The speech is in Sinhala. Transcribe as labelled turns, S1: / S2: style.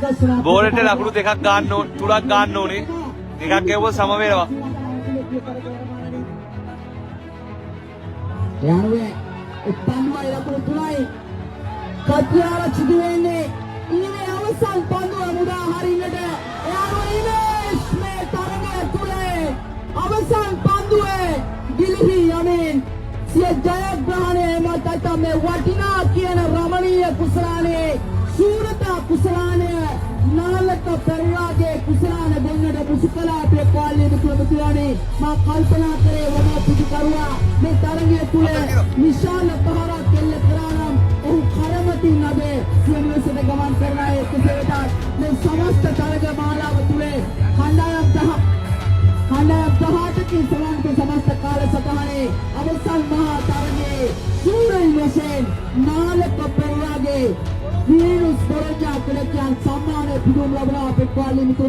S1: බෝලට ලකුණු දෙකක් ගන්න ඕනේ, තුනක් ගන්න ඕනේ. දෙකක් ගෙවුවොත් සම වෙනවා.
S2: යාළුවේ පන්දුවයි ලකුණු තුනයි. කත්‍යාරච්චි දෙන්නේ ඊනේ අවසන් පන්දුව මුදා හරින්නට. යාළුවේ ඉමේෂ් මේ තරගය තුලේ අවසන් පන්දුවේ ගිලිහි යමින් සිය ජයග්‍රහණය මත මේ වටිනා කියන රමණීය කුසලානේ සූරතා කුසලානය නාලක පෙරවාගේ කුසලාන දෙන්නට මුසුකලා අපේ පාලනය මුතුලානේ මා කල්පනා කරේ වම පිටිකරුවා මේ තරගය තුල විශාල පහරක් කෙල්ල කරා නම් ඔහු කරමතින් නැබේ සියනුවසට ගමන් කරන අය කෙසේටත් මේ සමස්ත තරග මාලාව තුලේ කණ්ඩායම් 18කින් සමාන්ත සමස්ත කාලසටහනේ අවසන් මහා තරගයේ සූරයි වශයෙන් Nalaka පෙරවාගේ Venus Borja Kelekian Samane Pidum Labra Pekwali Mitro